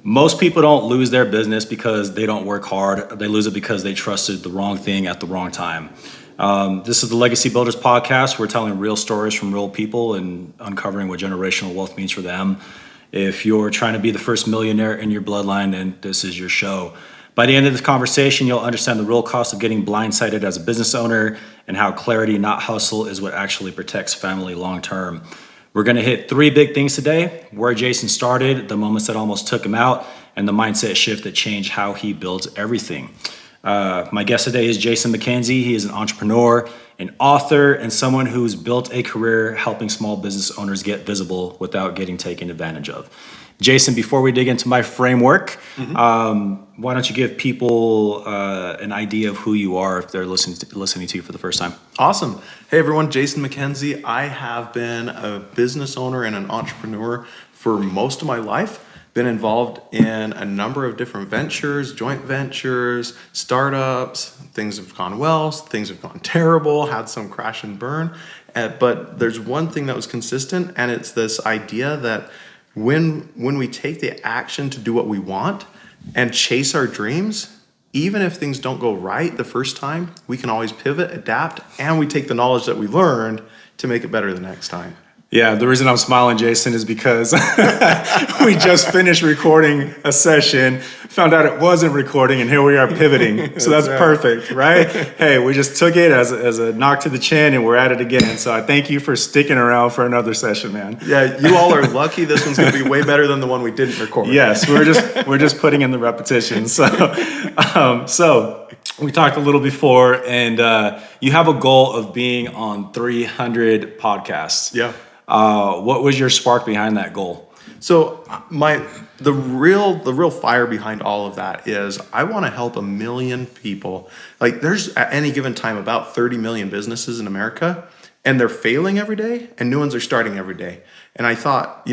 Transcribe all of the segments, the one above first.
Most people don't lose their business because they don't work hard. They lose it because they trusted the wrong thing at the wrong time. This is the Legacy Builders podcast. We're telling real stories from real people and uncovering what generational wealth means for them. If you're trying to be the first millionaire in your bloodline, then this is your show. By the end of this conversation, you'll understand the real cost of getting blindsided as a business owner and how clarity, not hustle, is what actually protects family long term. We're going to hit three big things today: where Jason started, the moments that almost took him out, and the mindset shift that changed how he builds everything. My guest today is Jason McKenzie. He is an entrepreneur, an author, and someone who's built a career helping small business owners get visible without getting taken advantage of. Jason, before we dig into my framework, why don't you give people an idea of who you are if they're listening to you for the first time? Awesome. Hey everyone, Jason McKenzie. I have been a business owner and an entrepreneur for most of my life. Been involved in a number of different ventures, joint ventures, startups. Things have gone well, things have gone terrible, had some crash and burn. But there's one thing that was consistent, and it's this idea that when we take the action to do what we want and chase our dreams, even if things don't go right the first time, we can always pivot, adapt, and we take the knowledge that we learned to make it better the next time. Yeah, the reason I'm smiling, Jason, is because we just finished recording a session, found out it wasn't recording, and here we are pivoting. So that's perfect, right? Hey, we just took it as a knock to the chin, and we're at it again. So I thank you for sticking around for another session, man. Yeah, you all are lucky. This one's going to be way better than the one we didn't record. Yes, we're just putting in the repetition. So we talked a little before, and you have a goal of being on 300 podcasts. Yeah. What was your spark behind that goal? So the real fire behind all of that is I want to help 1 million people. Like, there's at any given time about 30 million businesses in America, and they're failing every day, and new ones are starting every day. And I thought,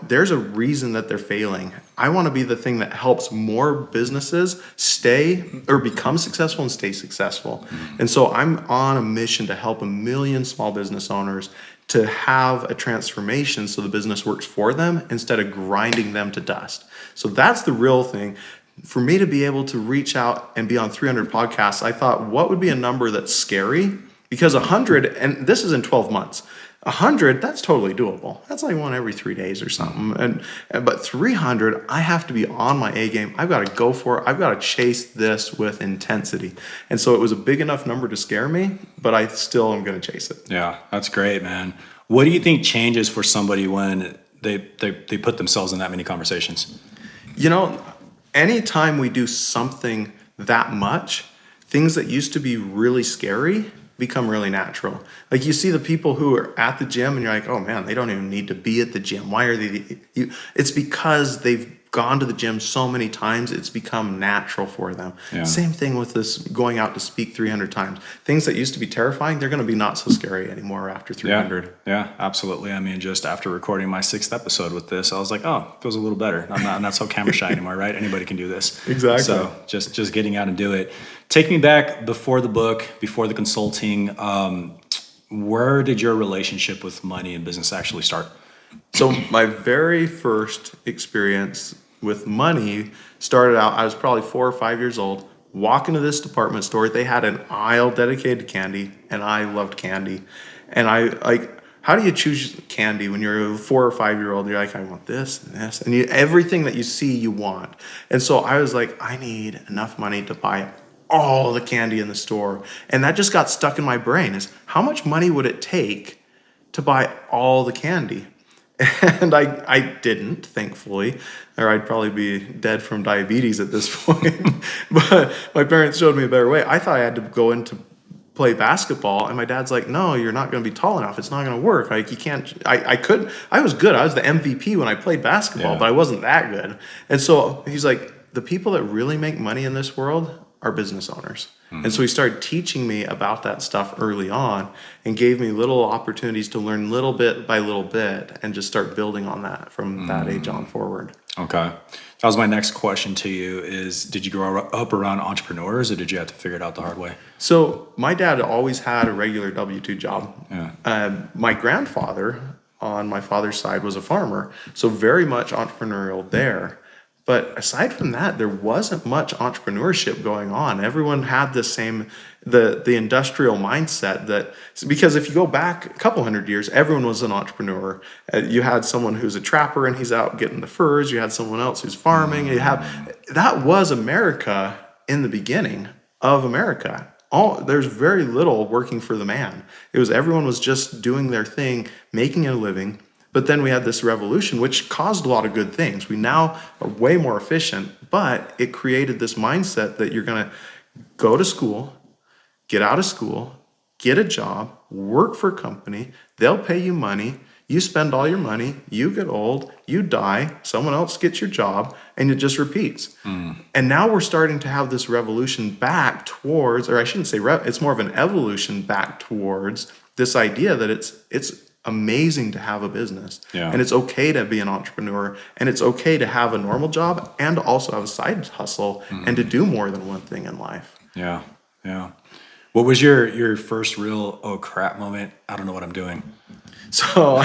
there's a reason that they're failing. I want to be the thing that helps more businesses stay or become successful and stay successful. And so I'm on a mission to help 1 million small business owners to have a transformation so the business works for them instead of grinding them to dust. So that's the real thing. For me to be able to reach out and be on 300 podcasts, I thought, what would be a number that's scary? Because 100, and this is in 12 months, 100, that's totally doable. That's like one every 3 days or something. But 300, I have to be on my A game. I've got to go for it. I've got to chase this with intensity. And so it was a big enough number to scare me, but I still am going to chase it. Yeah, that's great, man. What do you think changes for somebody when they put themselves in that many conversations? Anytime we do something that much, things that used to be really scary become really natural. Like, you see the people who are at the gym and you're like, oh man, they don't even need to be at the gym. Why are they? It's because they've gone to the gym so many times, it's become natural for them. Yeah. Same thing with this going out to speak 300 times. Things that used to be terrifying, they're going to be not so scary anymore after 300. Yeah, absolutely. I mean, just after recording my 6th episode with this, I was like, oh, it feels a little better. I'm not so camera shy anymore, right? Anybody can do this. Exactly. So just getting out and do it. Take me back before the book, before the consulting. Where did your relationship with money and business actually start? So my very first experience with money started out, I was probably 4 or 5 years old, walking to this department store. They had an aisle dedicated to candy, and I loved candy. And how do you choose candy when you're a 4 or 5 year old? You're like, I want this and this, and everything that you see, you want. And so I was like, I need enough money to buy all the candy in the store. And that just got stuck in my brain, is how much money would it take to buy all the candy? And I didn't, thankfully, or I'd probably be dead from diabetes at this point. But my parents showed me a better way. I thought I had to go in to play basketball, and my dad's like, no, you're not going to be tall enough. It's not going to work. Like, you can't. I was good. I was the MVP when I played basketball, but I wasn't that good. And so he's like, the people that really make money in this world are business owners. And so he started teaching me about that stuff early on and gave me little opportunities to learn little bit by little bit and just start building on that from that age on forward. Okay. That was my next question to you is, did you grow up around entrepreneurs, or did you have to figure it out the hard way? So my dad always had a regular W-2 job. Yeah. My grandfather on my father's side was a farmer, so very much entrepreneurial there. But aside from that, there wasn't much entrepreneurship going on. Everyone had the industrial mindset that, because if you go back a couple hundred years, everyone was an entrepreneur. You had someone who's a trapper and he's out getting the furs. You had someone else who's farming. That was America in the beginning of America. There's very little working for the man. Everyone was just doing their thing, making a living. But then we had this revolution, which caused a lot of good things. We now are way more efficient, but it created this mindset that you're going to go to school, get out of school, get a job, work for a company. They'll pay you money. You spend all your money. You get old. You die. Someone else gets your job, and it just repeats. And now we're starting to have this revolution back towards, or I shouldn't say it's more of an evolution back towards this idea that it's amazing to have a business, and it's okay to be an entrepreneur, and it's okay to have a normal job and also have a side hustle and to do more than one thing in life. Yeah. What was your first real oh crap moment? I don't know what I'm doing. So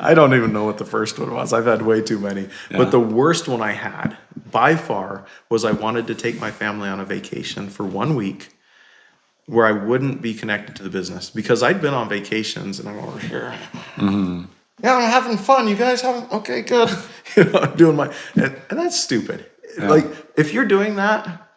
I don't even know what the first one was. I've had way too many. But the worst one I had by far was I wanted to take my family on a vacation for 1 week where I wouldn't be connected to the business, because I'd been on vacations and I'm over here. Yeah, I'm having fun. You guys having? Okay, good. I'm doing and that's stupid. Like, if you're doing that,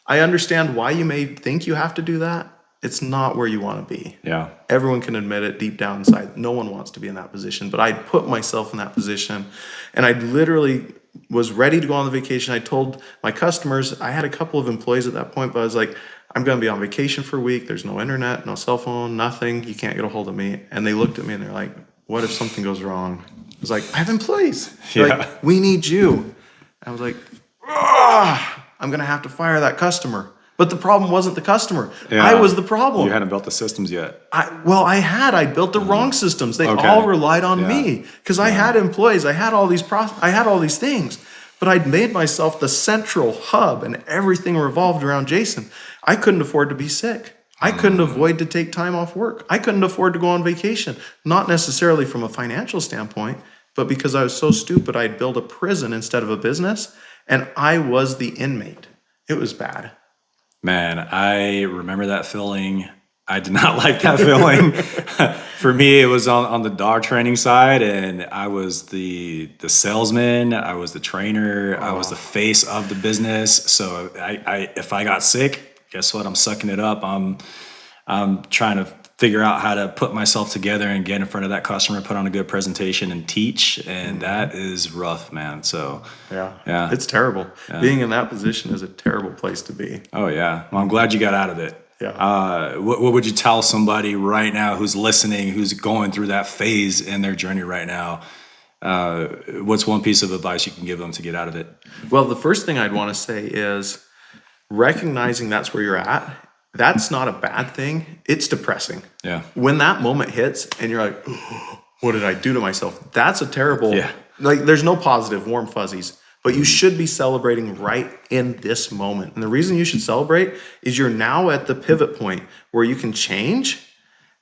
I understand why you may think you have to do that. It's not where you want to be. Yeah. Everyone can admit it deep down inside. No one wants to be in that position, but I'd put myself in that position, and I literally was ready to go on the vacation. I told my customers, I had a couple of employees at that point, but I was like, I'm going to be on vacation for a week. There's no internet, no cell phone, nothing. You can't get a hold of me. And they looked at me and they're like, what if something goes wrong? I was like, I have employees. They're like, we need you. I was like, I'm going to have to fire that customer. But the problem wasn't the customer. Yeah. I was the problem. You hadn't built the systems yet. I built the wrong systems. They all relied on me because I had employees. I had all these things. But I'd made myself the central hub, and everything revolved around Jason. I couldn't afford to be sick. I couldn't afford to take time off work. I couldn't afford to go on vacation. Not necessarily from a financial standpoint, but because I was so stupid, I'd build a prison instead of a business, and I was the inmate. It was bad. Man, I remember that feeling. I did not like that feeling. For me, it was on the dog training side, and I was the salesman. I was the trainer. I was the face of the business. So if I got sick, guess what? I'm sucking it up. I'm trying to figure out how to put myself together and get in front of that customer, put on a good presentation, and teach. And that is rough, man. So yeah, it's terrible. Yeah. Being in that position is a terrible place to be. Oh yeah. Well, I'm glad you got out of it. Yeah. What would you tell somebody right now who's listening, who's going through that phase in their journey right now? What's one piece of advice you can give them to get out of it? Well, the first thing I'd want to say is recognizing that's where you're at. That's not a bad thing. It's depressing. Yeah. When that moment hits and you're like, oh, what did I do to myself? That's a terrible, like, there's no positive warm fuzzies. But you should be celebrating right in this moment. And the reason you should celebrate is you're now at the pivot point where you can change.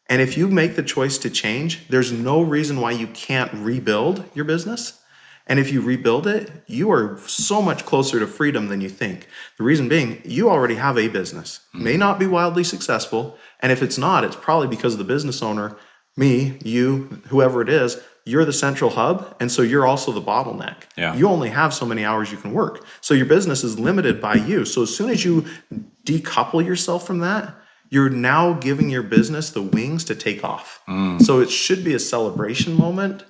And if you make the choice to change, there's no reason why you can't rebuild your business. And if you rebuild it, you are so much closer to freedom than you think. The reason being, you already have a business. May not be wildly successful. And if it's not, it's probably because the business owner, me, you, whoever it is, you're the central hub, and so you're also the bottleneck. Yeah. You only have so many hours you can work. So your business is limited by you. So as soon as you decouple yourself from that, you're now giving your business the wings to take off. So it should be a celebration moment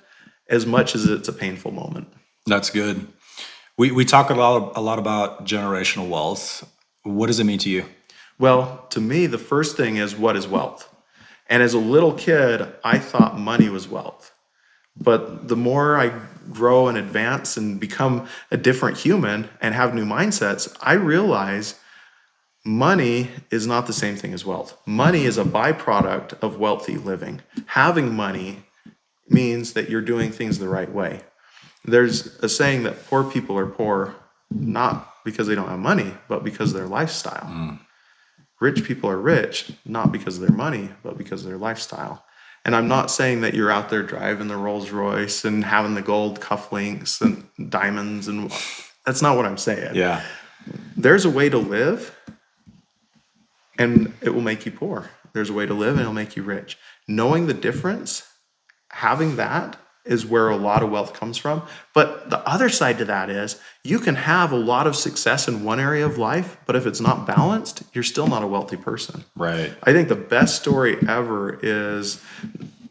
as much as it's a painful moment. That's good. We talk a lot about generational wealth. What does it mean to you? Well, to me, the first thing is, what is wealth? And as a little kid, I thought money was wealth. But the more I grow and advance and become a different human and have new mindsets, I realize money is not the same thing as wealth. Money is a byproduct of wealthy living. Having money means that you're doing things the right way. There's a saying that poor people are poor not because they don't have money, but because of their lifestyle. Rich people are rich not because of their money, but because of their lifestyle. And I'm not saying that you're out there driving the Rolls Royce and having the gold cufflinks and diamonds. And That's not what I'm saying. Yeah. There's a way to live and it will make you poor. There's a way to live and it'll make you rich. Knowing the difference, having that is where a lot of wealth comes from. But the other side to that is you can have a lot of success in one area of life, but if it's not balanced, you're still not a wealthy person. Right. I think the best story ever is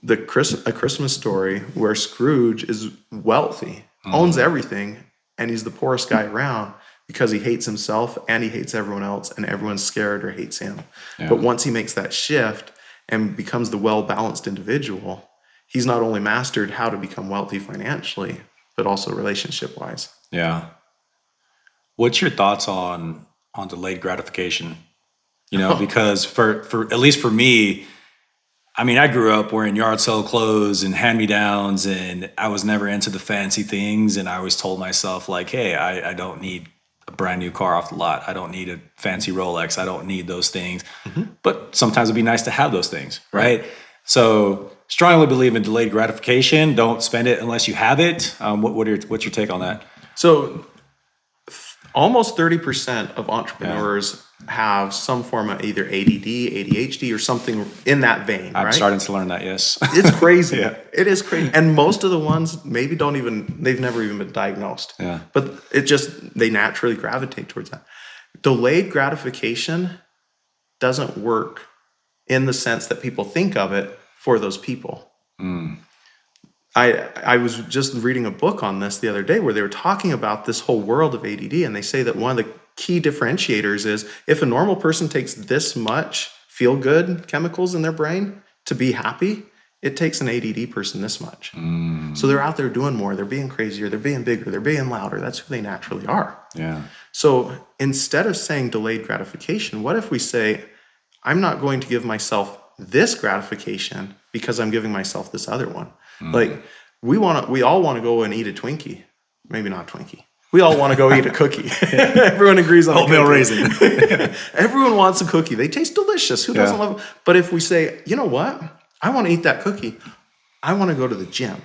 a Christmas Story where Scrooge is wealthy, owns everything, and he's the poorest guy around because he hates himself and he hates everyone else and everyone's scared or hates him. Yeah. But once he makes that shift and becomes the well-balanced individual, he's not only mastered how to become wealthy financially, but also relationship-wise. Yeah. What's your thoughts on delayed gratification? You know, because for at least for me, I mean, I grew up wearing yard sale clothes and hand-me-downs, and I was never into the fancy things. And I always told myself, like, hey, I don't need a brand new car off the lot. I don't need a fancy Rolex. I don't need those things. But sometimes it'd be nice to have those things, right? So strongly believe in delayed gratification. Don't spend it unless you have it. What's your take on that? So almost 30% of entrepreneurs have some form of either ADD, ADHD, or something in that vein, I'm right? starting to learn that, yes. It's crazy. Yeah. It is crazy. And most of the ones maybe they've never even been diagnosed. Yeah. But they naturally gravitate towards that. Delayed gratification doesn't work in the sense that people think of it for those people. I was just reading a book on this the other day where they were talking about this whole world of ADD, and they say that one of the key differentiators is if a normal person takes this much feel-good chemicals in their brain to be happy, it takes an ADD person this much. So they're out there doing more, they're being crazier, they're being bigger, they're being louder. That's who they naturally are. Yeah. So instead of saying delayed gratification, what if we say, I'm not going to give myself this gratification because I'm giving myself this other one. Like we all want to go and eat a Twinkie. Maybe not Twinkie. We all want to go eat a cookie. Everyone agrees on Oatmeal raisin. Everyone wants a cookie. They taste delicious. Who doesn't love them? But if we say, you know what? I want to eat that cookie. I want to go to the gym.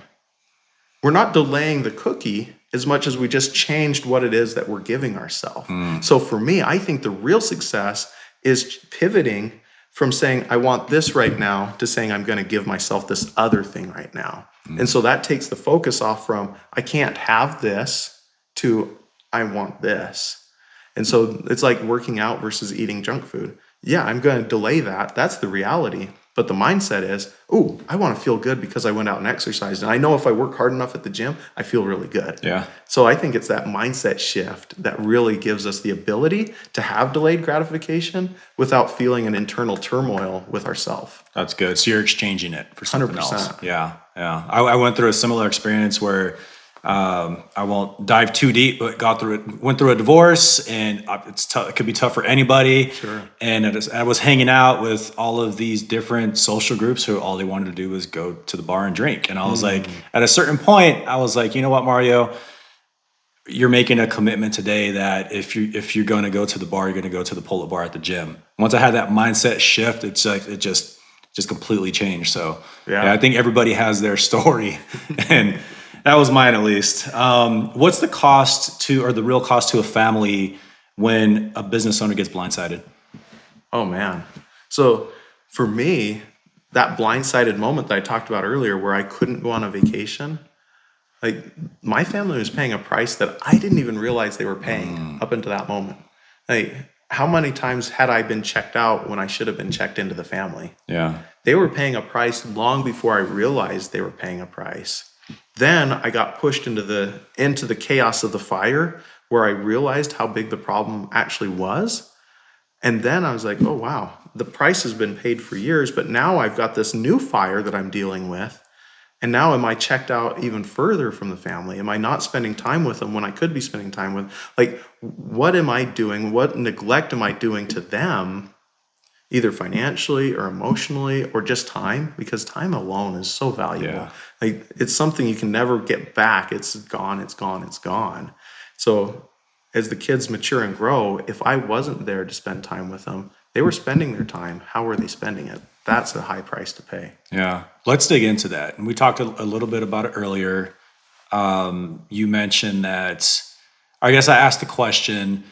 We're not delaying the cookie as much as we just changed what it is that we're giving ourselves. So for me, I think the real success is pivoting from saying, I want this right now to saying, I'm going to give myself this other thing right now. And so that takes the focus off from, I can't have this to, I want this. And so it's like working out versus eating junk food. Yeah, I'm going to delay that. That's the reality. But the mindset is, oh, I want to feel good because I went out and exercised. And I know if I work hard enough at the gym, I feel really good. Yeah. So I think it's that mindset shift that really gives us the ability to have delayed gratification without feeling an internal turmoil with ourselves. That's good. So you're exchanging it for something 100%. else. Yeah. Yeah. I went through a similar experience where I won't dive too deep, but went through a divorce, and it's tough. It could be tough for anybody. Sure. And I was hanging out with all of these different social groups who all they wanted to do was go to the bar and drink. And I was like, at a certain point, I was like, you know what, Mario, you're making a commitment today that if you're going to go to the bar, you're going to go to the pull-up bar at the gym. Once I had that mindset shift, it's like it just completely changed. So yeah, I think everybody has their story, and that was mine at least. What's the cost or the real cost to a family when a business owner gets blindsided? Oh, man. So for me, that blindsided moment that I talked about earlier where I couldn't go on a vacation, like my family was paying a price that I didn't even realize they were paying up until that moment. Like how many times had I been checked out when I should have been checked into the family? Yeah. They were paying a price long before I realized they were paying a price. Then I got pushed into the chaos of the fire where I realized how big the problem actually was. And then I was like, oh, wow, the price has been paid for years, but now I've got this new fire that I'm dealing with. And now am I checked out even further from the family? Am I not spending time with them when I could be spending time with? Like, what am I doing? What neglect am I doing to them, either financially or emotionally or just time? Because time alone is so valuable. Yeah. Like, it's something you can never get back. It's gone, it's gone, it's gone. So as the kids mature and grow, if I wasn't there to spend time with them, they were spending their time. How were they spending it? That's a high price to pay. Yeah. Let's dig into that. And we talked a little bit about it earlier. You mentioned that I guess I asked the question,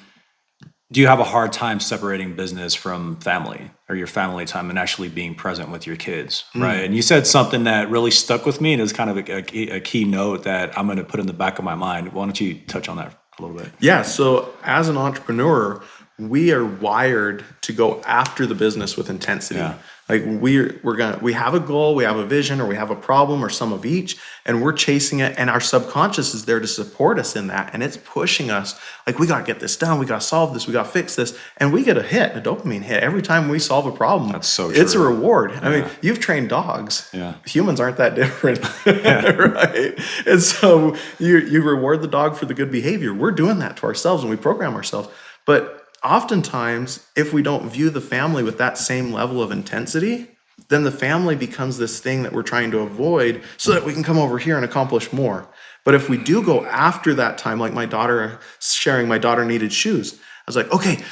do you have a hard time separating business from family or your family time and actually being present with your kids, right? And you said something that really stuck with me and is kind of a key note that I'm going to put in the back of my mind. Why don't you touch on that a little bit? Yeah, so as an entrepreneur, we are wired to go after the business with intensity. Yeah. Like we have a goal, we have a vision, or we have a problem, or some of each, and we're chasing it. And our subconscious is there to support us in that, and it's pushing us. Like we gotta get this done, we gotta solve this, we gotta fix this, and we get a dopamine hit every time we solve a problem. That's so It's a true. reward. I mean, you've trained dogs. Yeah. Humans aren't that different, right? And so you reward the dog for the good behavior. We're doing that to ourselves, and we program ourselves, but oftentimes, if we don't view the family with that same level of intensity, then the family becomes this thing that we're trying to avoid so that we can come over here and accomplish more. But if we do go after that time, like my daughter sharing, my daughter needed shoes. I was like, okay,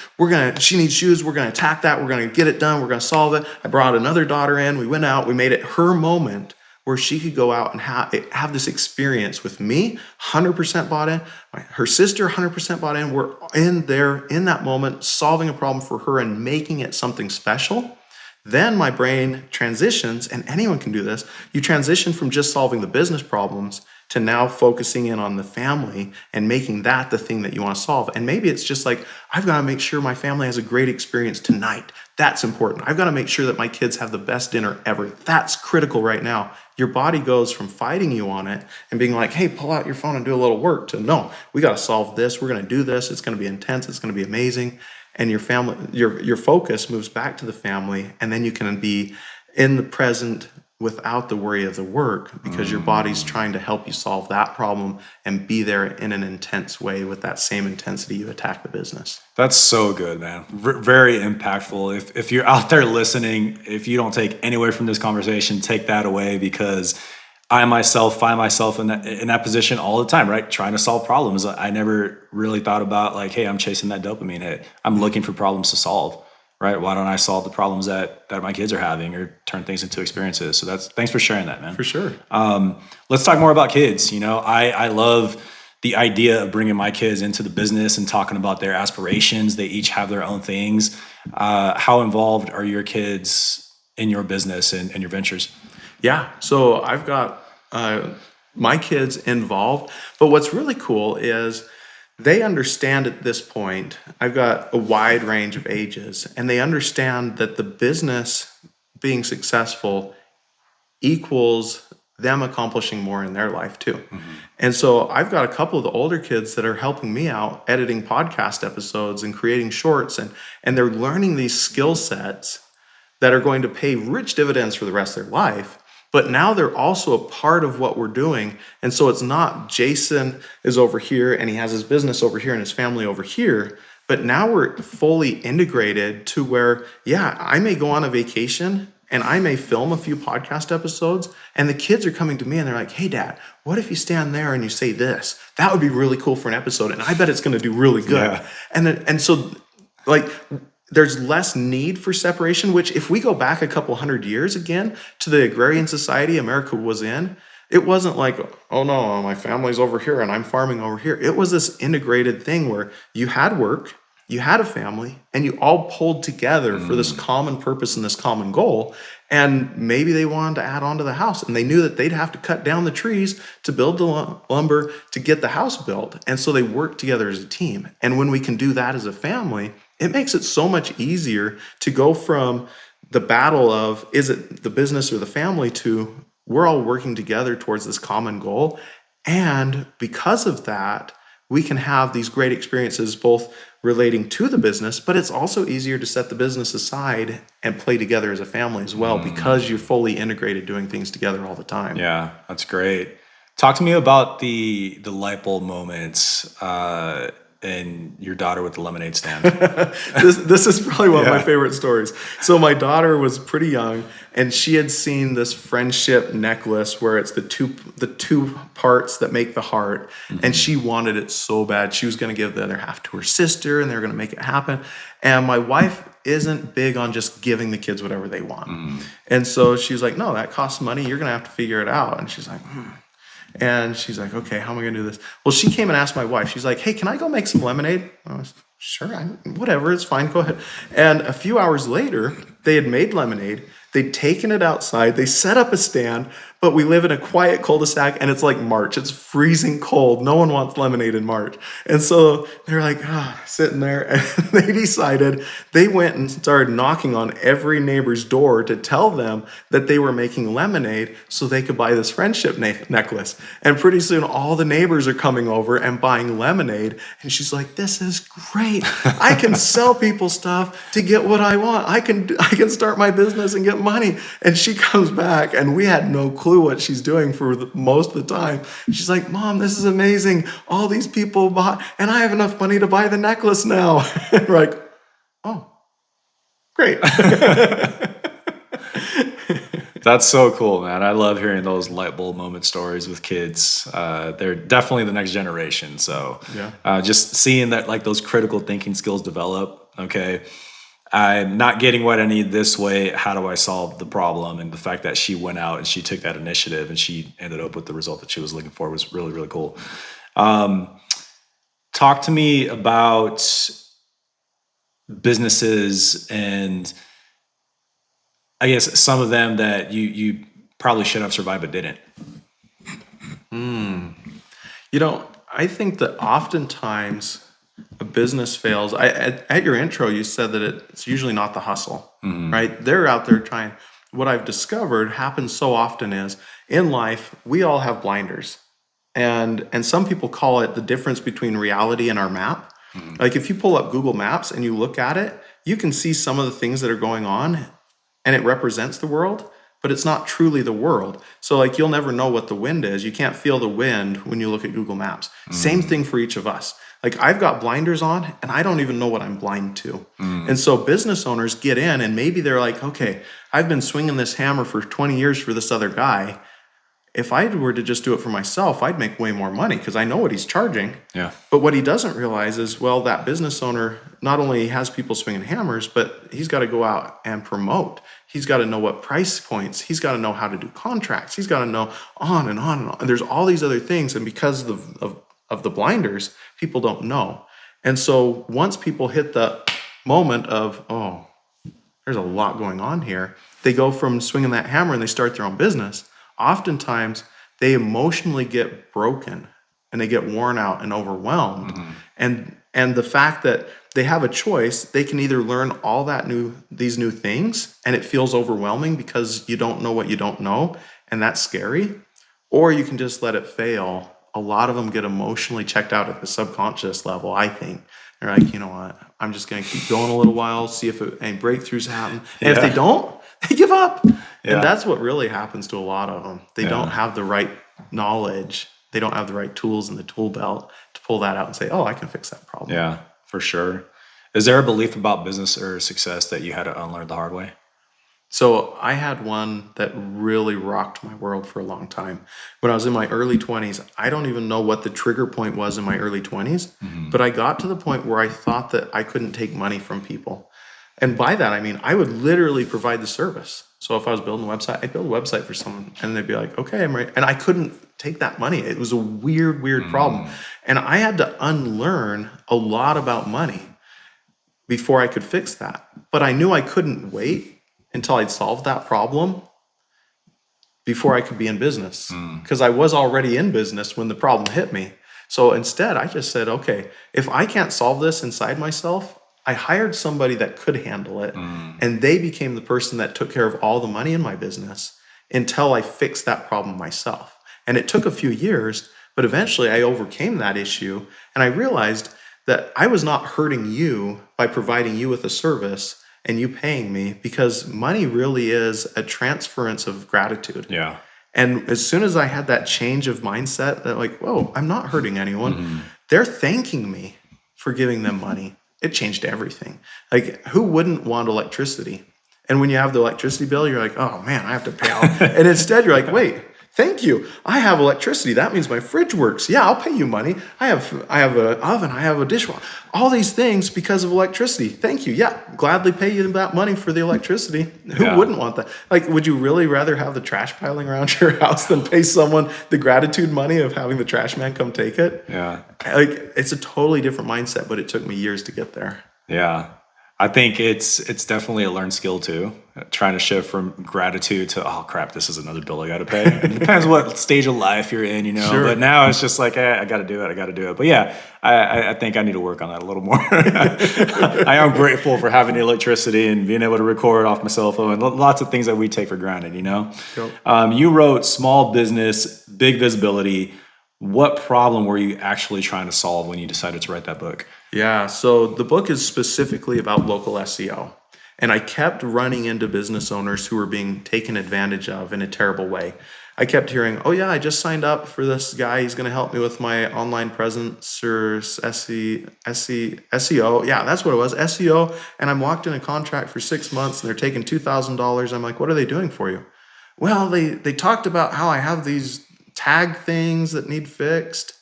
she needs shoes. We're going to attack that. We're going to get it done. We're going to solve it. I brought another daughter in. We went out. We made it her moment where she could go out and have this experience with me, 100% bought in, her sister 100% bought in. We're in there in that moment, solving a problem for her and making it something special. Then my brain transitions, and anyone can do this. You transition from just solving the business problems to now focusing in on the family and making that the thing that you want to solve. And maybe it's just like, I've got to make sure my family has a great experience tonight. That's important. I've got to make sure that my kids have the best dinner ever. That's critical right now. Your body goes from fighting you on it and being like, hey, pull out your phone and do a little work, to no, we got to solve this. We're going to do this. It's going to be intense. It's going to be amazing. And your family, your focus moves back to the family, and then you can be in the present without the worry of the work, because your body's trying to help you solve that problem and be there in an intense way with that same intensity you attack the business. That's so good, man. Very impactful. If you're out there listening, if you don't take any away from this conversation, take that away, because I myself find myself in that position all the time, right? Trying to solve problems. I never really thought about like, hey, I'm chasing that dopamine hit. I'm looking for problems to solve, right? Why don't I solve the problems that my kids are having or turn things into experiences? So thanks for sharing that, man. For sure. Let's talk more about kids. You know, I love the idea of bringing my kids into the business and talking about their aspirations. They each have their own things. How involved are your kids in your business and your ventures? Yeah, so I've got my kids involved, but what's really cool is they understand at this point, I've got a wide range of ages, and they understand that the business being successful equals them accomplishing more in their life too. Mm-hmm. And so I've got a couple of the older kids that are helping me out editing podcast episodes and creating shorts, and they're learning these skill sets that are going to pay rich dividends for the rest of their life. But now they're also a part of what we're doing. And so it's not Jason is over here and he has his business over here and his family over here. But now we're fully integrated to where, yeah, I may go on a vacation and I may film a few podcast episodes, and the kids are coming to me and they're like, hey, Dad, what if you stand there and you say this? That would be really cool for an episode. And I bet it's going to do really good. Yeah. And so like, there's less need for separation, which if we go back a couple hundred years again to the agrarian society America was in, it wasn't like, oh no, my family's over here and I'm farming over here. It was this integrated thing where you had work, you had a family, and you all pulled together for this common purpose and this common goal. And maybe they wanted to add on to the house, and they knew that they'd have to cut down the trees to build the lumber to get the house built. And so they worked together as a team. And when we can do that as a family, it makes it so much easier to go from the battle of, is it the business or the family, to we're all working together towards this common goal. And because of that, we can have these great experiences both relating to the business, but it's also easier to set the business aside and play together as a family as well, because you're fully integrated doing things together all the time. Yeah, that's great. Talk to me about the light bulb moments and your daughter with the lemonade stand. This is probably one of my favorite stories. So my daughter was pretty young, and she had seen this friendship necklace where it's the two parts that make the heart, and she wanted it so bad. She was going to give the other half to her sister, and they were going to make it happen. And my wife isn't big on just giving the kids whatever they want. And so she was like, no, that costs money. You're going to have to figure it out. And she's like, And she's like, okay, how am I going to do this? Well, she came and asked my wife. She's like, hey, can I go make some lemonade? I was, sure, whatever, it's fine, go ahead. And a few hours later, they had made lemonade. They'd taken it outside. They set up a stand, but we live in a quiet cul-de-sac and it's like March. It's freezing cold. No one wants lemonade in March. And so they're like, sitting there, and they decided, they went and started knocking on every neighbor's door to tell them that they were making lemonade so they could buy this friendship necklace. And pretty soon all the neighbors are coming over and buying lemonade. And she's like, this is great. I can sell people stuff to get what I want. I can start my business and get money. And she comes back and we had no clue what she's doing for most of the time. She's like, Mom, this is amazing. All these people bought, and I have enough money to buy the necklace now. And we're like, oh, great. That's so cool, man. I love hearing those light bulb moment stories with kids. They're definitely the next generation. So just seeing that, like, those critical thinking skills develop. Okay, I'm not getting what I need this way. How do I solve the problem? And the fact that she went out and she took that initiative and she ended up with the result that she was looking for was really, really cool. Talk to me about businesses, and I guess some of them that you probably should have survived but didn't. I think that oftentimes a business fails. At your intro, you said that it's usually not the hustle, right? They're out there trying. What I've discovered happens so often is, in life, we all have blinders. And some people call it the difference between reality and our map. Like if you pull up Google Maps and you look at it, you can see some of the things that are going on and it represents the world, but it's not truly the world. So like you'll never know what the wind is. You can't feel the wind when you look at Google Maps. Same thing for each of us. Like I've got blinders on and I don't even know what I'm blind to. And so business owners get in and maybe they're like, okay, I've been swinging this hammer for 20 years for this other guy. If I were to just do it for myself, I'd make way more money because I know what he's charging. Yeah. But what he doesn't realize is, well, that business owner not only has people swinging hammers, but he's got to go out and promote. He's got to know what price points. He's got to know how to do contracts. He's got to know on and on and on. And there's all these other things. And because of the blinders, people don't know. And so once people hit the moment of, oh, there's a lot going on here, they go from swinging that hammer and they start their own business. Oftentimes, they emotionally get broken and they get worn out and overwhelmed. And the fact that they have a choice, they can either learn all these new things and it feels overwhelming because you don't know what you don't know, and that's scary, or you can just let it fail. A lot of them get emotionally checked out at the subconscious level, I think. They're like, you know what, I'm just going to keep going a little while, see if any breakthroughs happen. And if they don't, they give up. And that's what really happens to a lot of them. They don't have the right knowledge. They don't have the right tools in the tool belt to pull that out and say, oh, I can fix that problem. Yeah, for sure. Is there a belief about business or success that you had to unlearn the hard way? So I had one that really rocked my world for a long time. When I was in my early 20s, I don't even know what the trigger point was in my early 20s, but I got to the point where I thought that I couldn't take money from people. And by that, I mean, I would literally provide the service. So if I was building a website, I'd build a website for someone and they'd be like, okay, I'm ready. And I couldn't take that money. It was a weird problem. And I had to unlearn a lot about money before I could fix that. But I knew I couldn't wait until I'd solved that problem before I could be in business, because I was already in business when the problem hit me. So instead, I just said, okay, if I can't solve this inside myself, I hired somebody that could handle it, and they became the person that took care of all the money in my business until I fixed that problem myself. And it took a few years, but eventually I overcame that issue, and I realized that I was not hurting you by providing you with a service and you paying me, because money really is a transference of gratitude. Yeah. And as soon as I had that change of mindset, that like, whoa, I'm not hurting anyone. They're thanking me for giving them money. It changed everything. Like, who wouldn't want electricity? And when you have the electricity bill, you're like, oh man, I have to pay out. And instead you're like, wait, Thank you. I have electricity. That means my fridge works. Yeah, I'll pay you money. I have an oven. I have a dishwasher. All these things because of electricity. Thank you. Yeah, gladly pay you that money for the electricity. Who Yeah. wouldn't want that? Like, would you really rather have the trash piling around your house than pay someone the gratitude money of having the trash man come take it? Yeah. Like, it's a totally different mindset, but it took me years to get there. Yeah. I think it's definitely a learned skill too. Trying to shift from gratitude to, oh crap, this is another bill I got to pay. It depends what stage of life you're in, Sure. But now it's just like, I got to do it. I got to do it. But yeah, I think I need to work on that a little more. I am grateful for having the electricity and being able to record off my cell phone and lots of things that we take for granted, Yep. You wrote small business, big visibility. What problem were you actually trying to solve when you decided to write that book? Yeah, so the book is specifically about local SEO. And I kept running into business owners who were being taken advantage of in a terrible way. I kept hearing, oh, yeah, I just signed up for this guy. He's going to help me with my online presence or SEO. Yeah, that's what it was, SEO. And I'm locked in a contract for 6 months and they're taking $2,000. I'm like, what are they doing for you? Well, they talked about how I have these tag things that need fixed.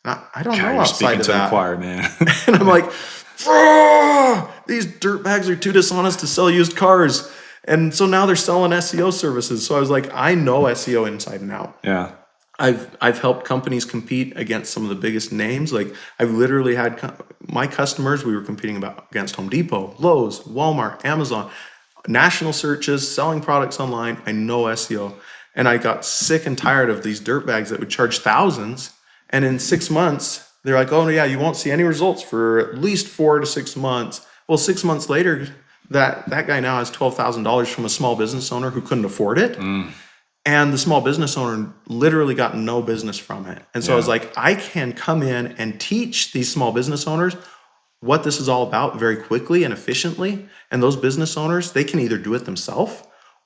I don't God, know you're outside speaking of to the that. choir, man. And I'm like, "Ah, these dirtbags are too dishonest to sell used cars." And so now they're selling SEO services. So I was like, I know SEO inside and out. Yeah. I've helped companies compete against some of the biggest names. Like I've literally had my customers, we were competing against Home Depot, Lowe's, Walmart, Amazon, national searches, selling products online. I know SEO. And I got sick and tired of these dirtbags that would charge thousands. And in 6 months, they're like, oh, yeah, you won't see any results for at least 4 to 6 months. Well, 6 months later, that guy now has $12,000 from a small business owner who couldn't afford it. And the small business owner literally got no business from it. And so I was Yeah. like, I can come in and teach these small business owners what this is all about very quickly and efficiently. And those business owners, they can either do it themselves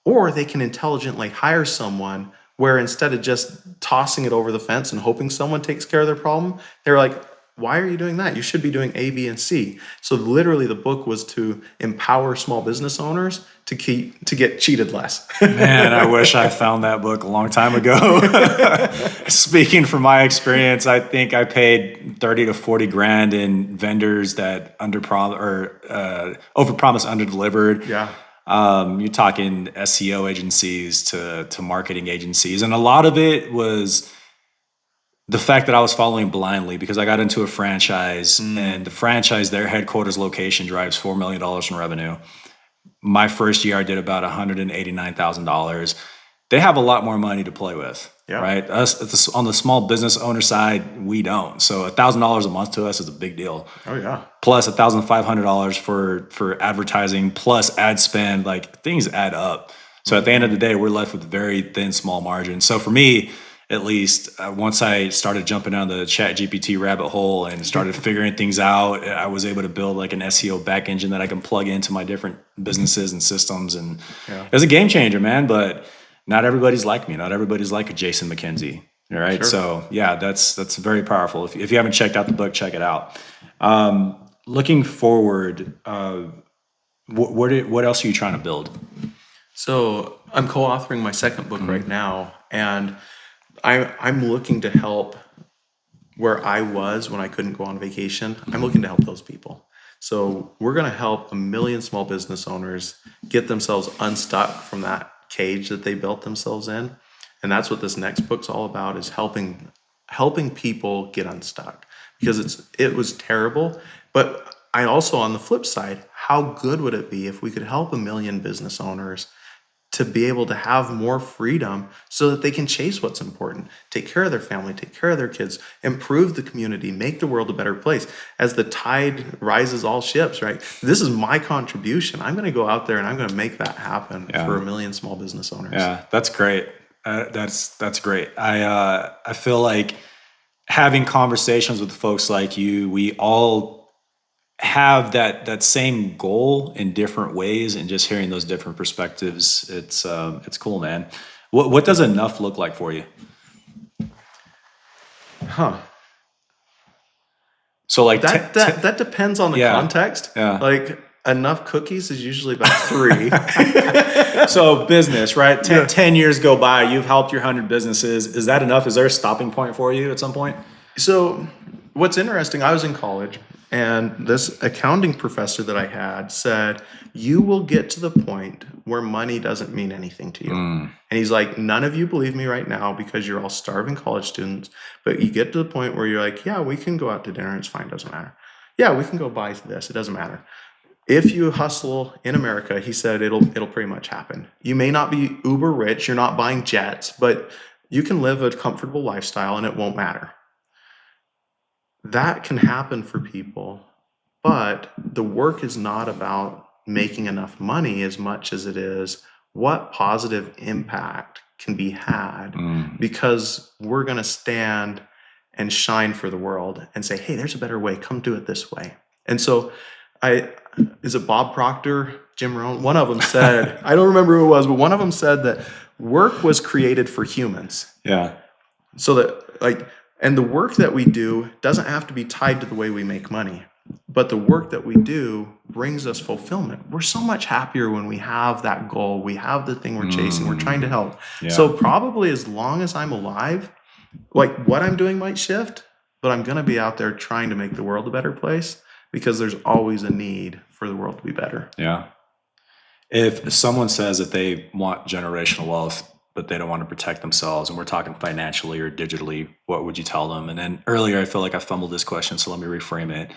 or they can intelligently hire someone where instead of just tossing it over the fence and hoping someone takes care of their problem, they're like, why are you doing that? You should be doing A, B, and C. So literally the book was to empower small business owners to get cheated less. Man, I wish I found that book a long time ago. Speaking from my experience, I think I paid 30 to 40 grand in vendors that overpromised, underdelivered. Yeah. You're talking SEO agencies to marketing agencies, and a lot of it was the fact that I was following blindly because I got into a franchise, and the franchise, their headquarters location drives $4 million in revenue. My first year, I did about $189,000. They have a lot more money to play with, Yeah. right? Us on the small business owner side, we don't. So $1,000 a month to us is a big deal. Oh yeah. Plus $1,500 for advertising, plus ad spend. Like things add up. So at the end of the day, we're left with very thin, small margins. So for me, at least, once I started jumping down the Chat GPT rabbit hole and started figuring things out, I was able to build like an SEO back engine that I can plug into my different businesses and systems. And Yeah. it was a game changer, man. But not everybody's like me. Not everybody's like a Jason McKenzie. All right. Sure. So yeah, that's very powerful. If you haven't checked out the book, check it out. Looking forward, what else are you trying to build? So I'm co-authoring my second book right now, and I'm looking to help where I was when I couldn't go on vacation. I'm looking to help those people. So we're going to help 1 million small business owners get themselves unstuck from that cage that they built themselves in. And that's what this next book's all about, is helping people get unstuck, because it was terrible. But I also, on the flip side, how good would it be if we could help 1 million business owners to be able to have more freedom so that they can chase what's important, take care of their family, take care of their kids, improve the community, make the world a better place. As the tide rises all ships, right? This is my contribution. I'm going to go out there and I'm going to make that happen for 1 million small business owners. Yeah, that's great. That's great. I feel like having conversations with folks like you, we all have that same goal in different ways, and just hearing those different perspectives, it's cool, man. What does enough look like for you? Huh. So like That depends on the yeah, context. yeah. Like enough cookies is usually about 3. So business, right? 10 years go by, you've helped your 100 businesses. Is that enough? Is there a stopping point for you at some point? So what's interesting, I was in college and this accounting professor that I had said, you will get to the point where money doesn't mean anything to you. And he's like, none of you believe me right now because you're all starving college students, but you get to the point where you're like, yeah, we can go out to dinner. It's fine. Doesn't matter. Yeah, we can go buy this. It doesn't matter. If you hustle in America, he said, it'll pretty much happen. You may not be uber rich. You're not buying jets, but you can live a comfortable lifestyle and it won't matter. That can happen for people, but the work is not about making enough money as much as it is what positive impact can be had because we're going to stand and shine for the world and say, hey, there's a better way. Come do it this way. And so is it Bob Proctor, Jim Rohn? One of them said, I don't remember who it was, but one of them said that work was created for humans. Yeah. So that and the work that we do doesn't have to be tied to the way we make money, but the work that we do brings us fulfillment. We're so much happier when we have that goal. We have the thing we're chasing. We're trying to help. Yeah. So probably as long as I'm alive, like what I'm doing might shift, but I'm going to be out there trying to make the world a better place because there's always a need for the world to be better. Yeah. If someone says that they want generational wealth, but they don't want to protect themselves, and we're talking financially or digitally, what would you tell them? And then earlier, I feel like I fumbled this question, so let me reframe it.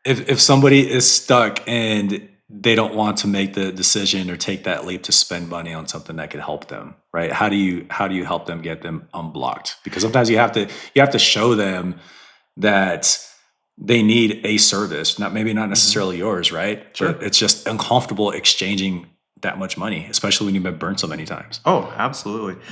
If somebody is stuck and they don't want to make the decision or take that leap to spend money on something that could help them, right? How do you help them get them unblocked? Because sometimes you have to show them that they need a service, maybe not necessarily yours, right? Sure. But it's just uncomfortable exchanging that much money, especially when you've been burned so many times. Oh, absolutely.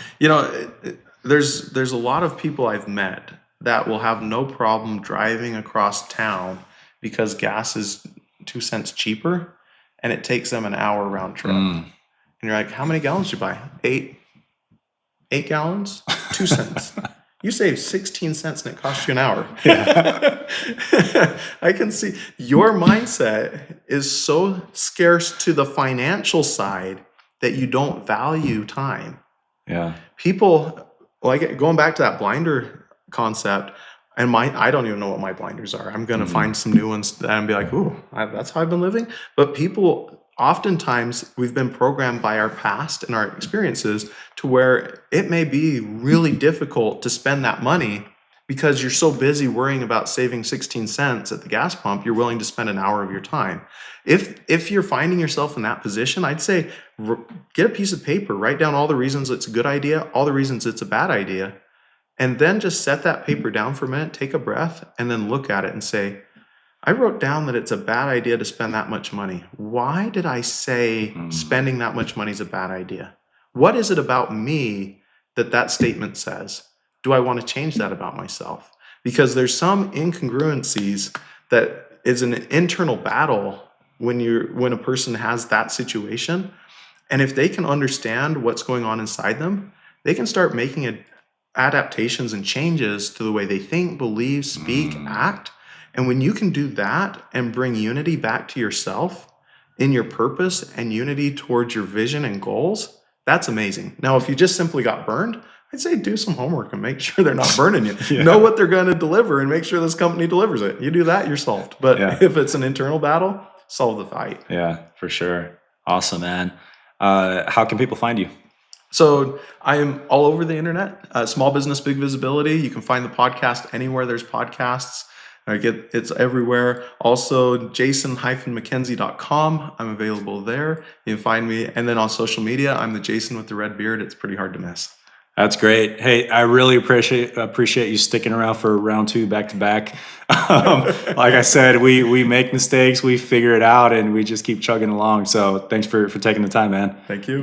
There's a lot of people I've met that will have no problem driving across town because gas is 2 cents cheaper and it takes them an hour round trip. And you're like, how many gallons did you buy? 8 gallons, 2 cents. You save 16 cents and it costs you an hour. Yeah. I can see your mindset is so scarce to the financial side that you don't value time. Yeah. People, like going back to that blinder concept, and I don't even know what my blinders are. I'm going to find some new ones and be like, ooh, that's how I've been living. But people, oftentimes we've been programmed by our past and our experiences to where it may be really difficult to spend that money because you're so busy worrying about saving 16 cents at the gas pump, you're willing to spend an hour of your time. If you're finding yourself in that position, I'd say get a piece of paper, write down all the reasons it's a good idea, all the reasons it's a bad idea, and then just set that paper down for a minute, take a breath, and then look at it and say, I wrote down that it's a bad idea to spend that much money. Why did I say spending that much money is a bad idea? What is it about me that statement says? Do I want to change that about myself? Because there's some incongruencies that is an internal battle when a person has that situation. And if they can understand what's going on inside them, they can start making adaptations and changes to the way they think, believe, speak, act. And when you can do that and bring unity back to yourself in your purpose and unity towards your vision and goals, that's amazing. Now, if you just simply got burned, I'd say do some homework and make sure they're not burning you. Yeah. Know what they're going to deliver and make sure this company delivers it. You do that, you're solved. But if it's an internal battle, solve the fight. Yeah, for sure. Awesome, man. How can people find you? So I am all over the internet. Small Business, Big Visibility. You can find the podcast anywhere there's podcasts. It's everywhere. Also, jason-mckenzie.com. I'm available there. You can find me. And then on social media, I'm the Jason with the red beard. It's pretty hard to miss. That's great. Hey, I really appreciate you sticking around for round 2 back to back. Like I said, we make mistakes, we figure it out, and we just keep chugging along. So thanks for taking the time, man. Thank you.